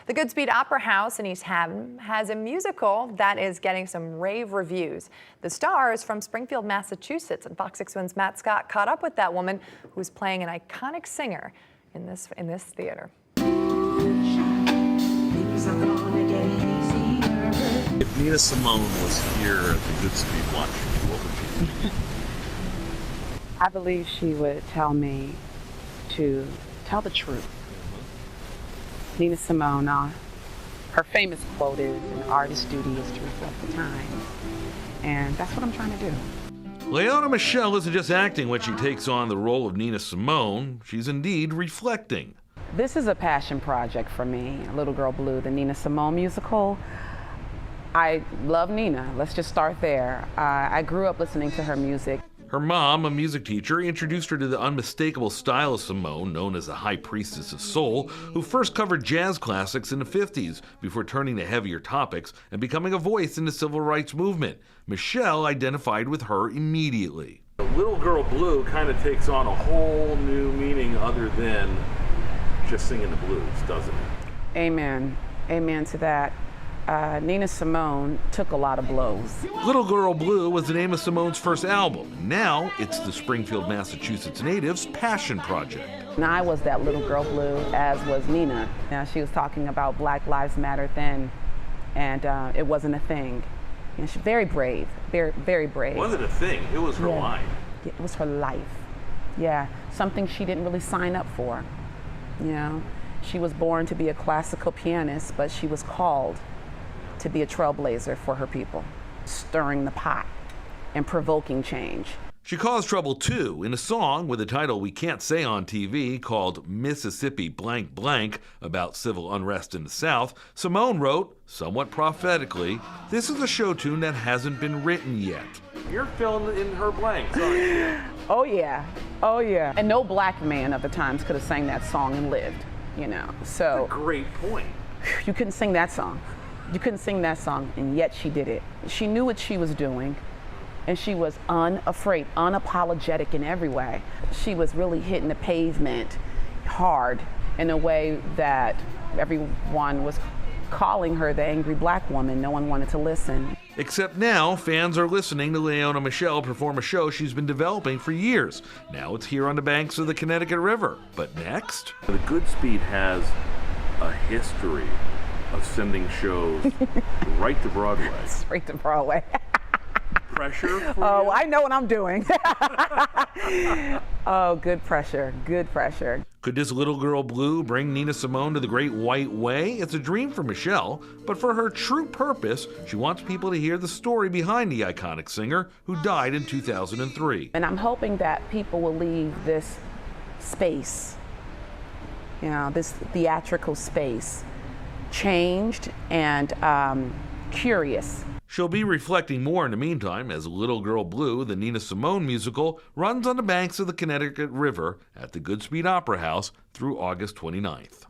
The Goodspeed Opera House in East Hampton has a musical that is getting some rave reviews. The star is from Springfield, Massachusetts, and Fox 6's Matt Scott caught up with that woman who's playing an iconic singer in this theater. If Nina Simone was here at the Goodspeed watching you, what would she do? I believe she would tell me to tell the truth. Nina Simone, her famous quote is, "An artist's duty is to reflect the times." And that's what I'm trying to do. Liaona Michelle isn't just acting when she takes on the role of Nina Simone, she's indeed reflecting. This is a passion project for me, Little Girl Blue, the Nina Simone Musical. I love Nina. Let's just start there. I grew up listening to her music. Her mom, a music teacher, introduced her to the unmistakable style of Simone, known as the High Priestess of Soul, who first covered jazz classics in the 50s before turning to heavier topics and becoming a voice in the civil rights movement. Michelle identified with her immediately. Little Girl Blue kind of takes on a whole new meaning other than just singing the blues, doesn't it? Amen. Amen to that. Nina Simone took a lot of blows. Little Girl Blue was the name of Simone's first album. Now it's the Springfield, Massachusetts native's passion project. And I was that Little Girl Blue, as was Nina. Now, she was talking about Black Lives Matter then, and it wasn't a thing. And she's very brave, very, very brave. It wasn't a thing, it was her life. It was her life. Yeah, something she didn't really sign up for. You know, she was born to be a classical pianist, but she was called to be a trailblazer for her people, stirring the pot and provoking change. She caused trouble too in a song with a title we can't say on TV called Mississippi Blank Blank about civil unrest in the South. Simone wrote, somewhat prophetically, "This is a show tune that hasn't been written yet." You're filling in her blanks, aren't you? Oh yeah, oh yeah. And no black man of the times could have sang that song and lived, you know. So that's a great point. You couldn't sing that song. You couldn't sing that song, and yet she did it. She knew what she was doing, and she was unafraid, unapologetic in every way. She was really hitting the pavement hard in a way that everyone was calling her the angry black woman. No one wanted to listen. Except now, fans are listening to Liaona Michelle perform a show she's been developing for years. Now it's here on the banks of the Connecticut River. But next? The Goodspeed has a history of sending shows right to Broadway. Straight to Broadway. Pressure for you? Oh, I know what I'm doing. Oh, good pressure, good pressure. Could this Little Girl Blue bring Nina Simone to the Great White Way? It's a dream for Michelle, but for her true purpose, she wants people to hear the story behind the iconic singer who died in 2003. And I'm hoping that people will leave this space, you know, this theatrical space, changed and curious. She'll be reflecting more in the meantime as Little Girl Blue, the Nina Simone musical, runs on the banks of the Connecticut River at the Goodspeed Opera House through August 29th.